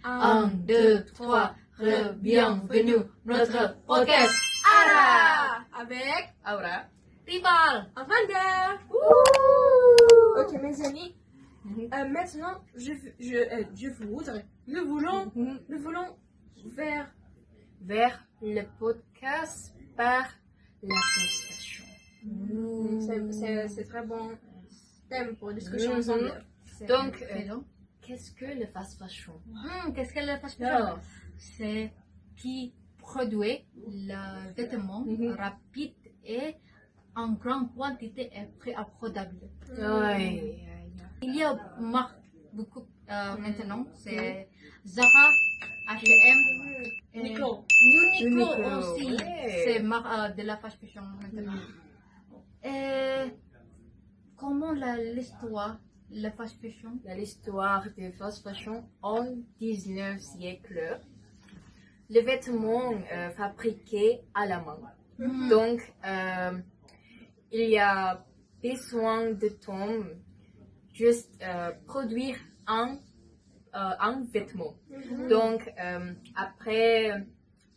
Un, deux, trois, bienvenue notre podcast Ara Avec Aura Rival. Amanda. Ok mes amis, maintenant nous voulons vers le podcast par la fashion. C'est très bon thème pour discussion ensemble. Donc, qu'est-ce que le fast fashion? Qu'est-ce que le fast fashion? C'est qui produit le vêtement rapide et en grande quantité et préapprodable. Il y a marque beaucoup maintenant, c'est Zara, H&M, Uniqlo. Uniqlo aussi, c'est marque de la fast fashion maintenant. Et comment l'histoire la fast fashion? L'histoire de fast fashion en 19e siècle. Les vêtements fabriqués à la main. Donc, il y a besoin de temps juste produire un vêtement. Donc, après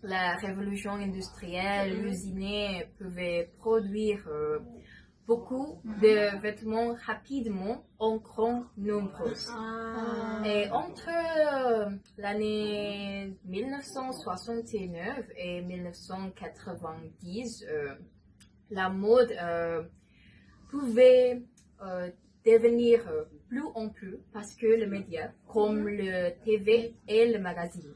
la révolution industrielle, l'usinier pouvait produire beaucoup de vêtements rapidement en grand nombre. Et entre l'année 1969 et 1990, la mode pouvait devenir plus en plus parce que les médias comme le TV et le magazine.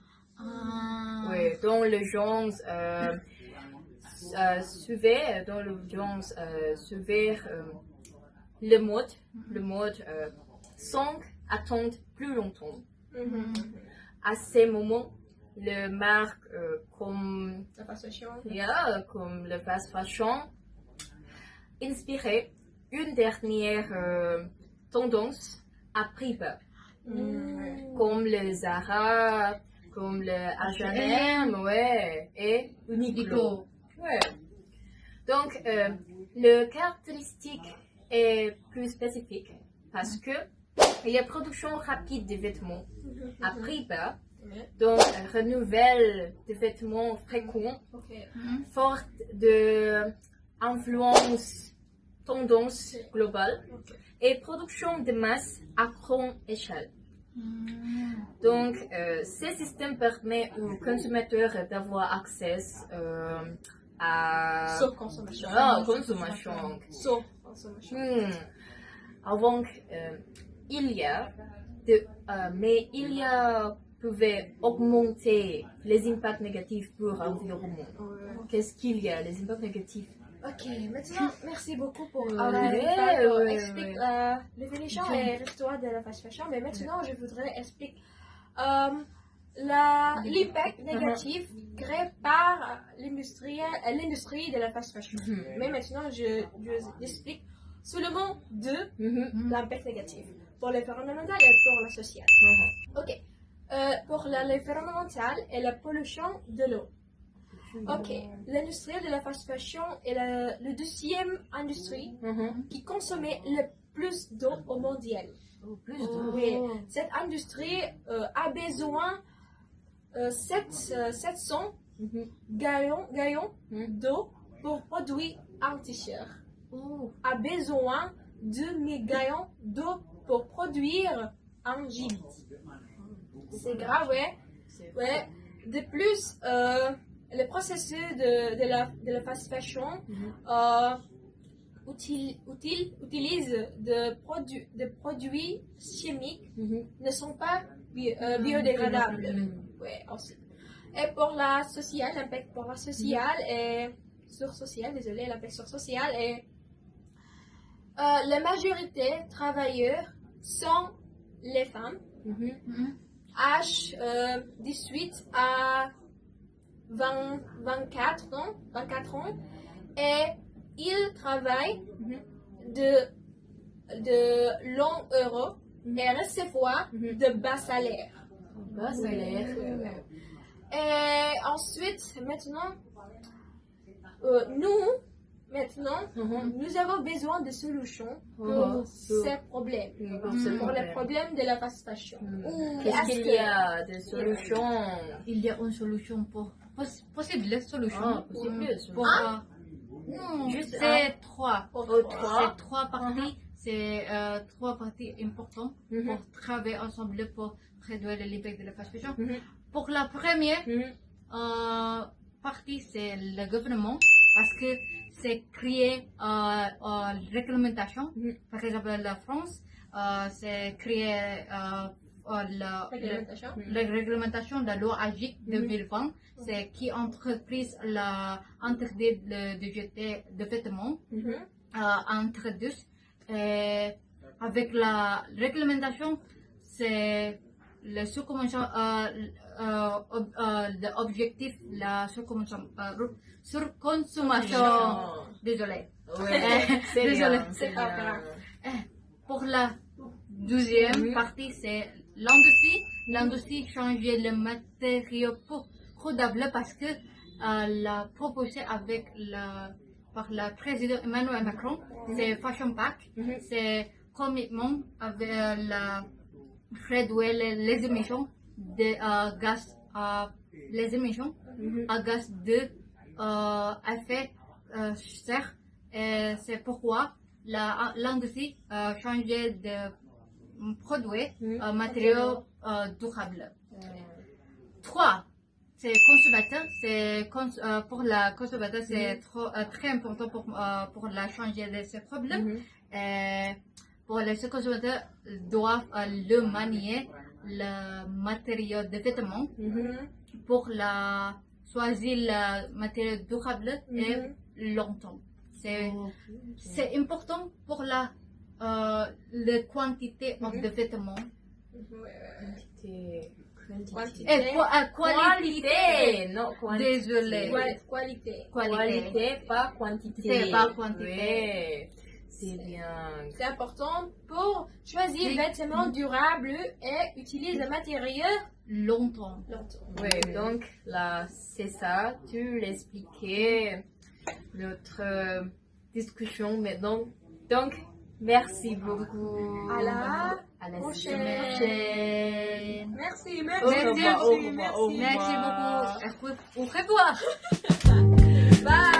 Donc les gens suivaient le mode sans attendre plus longtemps. À ces moments, les marques comme La fast fashion. Comme le fast fashion inspiraient une dernière tendance à prix bas, comme le Zara, comme le H&M, et Uniqlo. Donc, le caractéristique est plus spécifique parce que il y a production rapide de vêtements à prix bas, donc renouvelle de vêtements fréquents, forte de influence tendance globale et production de masse à grande échelle. Donc, ce système permet aux consommateurs d'avoir accès à Sauf consommation. Sauf consommation. Avant, pouvait augmenter les impacts négatifs pour l'environnement. Qu'est-ce qu'il y a, les impacts négatifs? Ok, maintenant, merci beaucoup pour expliquer la définition et l'histoire de la fast fashion. Mais maintenant, je voudrais expliquer l'impact négatif créé par l'industrie de la fast fashion. Mais maintenant, je explique seulement de l'impact négatif pour l'environnemental et pour la sociale. Ok, pour l'environnemental et la pollution de l'eau. Ok, l'industrie de la fast fashion est la deuxième industrie qui consommait le plus d'eau au mondial. Oui, cette industrie a besoin 700 gallons d'eau pour produire un t-shirt. A besoin de 2000 gallons d'eau pour produire un jean. C'est grave, ouais. De plus, le processus de la fast fashion utilise des produits chimiques ne sont pas biodégradables. Ouais, aussi. Et pour la sociale, l'impact pour la sociale et sur sociale, désolé, l'impact sur sociale est la majorité travailleurs sont les femmes, âge 18 à 24 ans, et ils travaillent de longs heures et recevoir de bas salaires. Et ensuite, maintenant, nous, Maintenant, nous avons besoin de solutions pour ces problèmes. Pour les problèmes de la fast fashion. Qu'est-ce qu'il y a de solutions? Il y a une solution pour possible solution pour non, Juste c'est trois. trois. C'est trois parties. C'est trois parties importantes pour travailler ensemble pour réduire l'impact de la fast fashion. Pour la première partie, c'est le gouvernement parce que c'est créer réglementation. Par exemple, la France, c'est créer la réglementation de la loi AGIC 2020. C'est qui entreprise la interdit de jeter de vêtements entre deux. Avec la réglementation, c'est le surconsommation, l'objectif, la surconsommation. Désolé. Désolé. C'est pas grave. Pour la deuxième partie, c'est l'industrie. L'industrie changeait le matériau pour redable parce que la proposé avec par le président Emmanuel Macron, c'est Fashion Pack, c'est commitment avec la réduire les émissions de gaz, les émissions à gaz de effet serre. C'est pourquoi l'industrie changeait de produits matériaux durables. 3. C'est consommateur, pour la consommateur, c'est très important pour la changer de ces problèmes. Pour les consommateurs doivent le manier le matériau de vêtements pour choisir le matériau durable et longtemps. C'est important pour la quantité de vêtements. Qualité. Non, quantité. Désolé. Qualité, pas quantité. C'est pas quantité. Ouais. C'est bien. C'est important pour choisir des vêtements durables et utiliser le matériau longtemps. Oui, donc là, c'est ça. Tu l'expliquais notre discussion maintenant. Donc, merci beaucoup. À la prochaine. Merci. Merci beaucoup. Au revoir. Bye.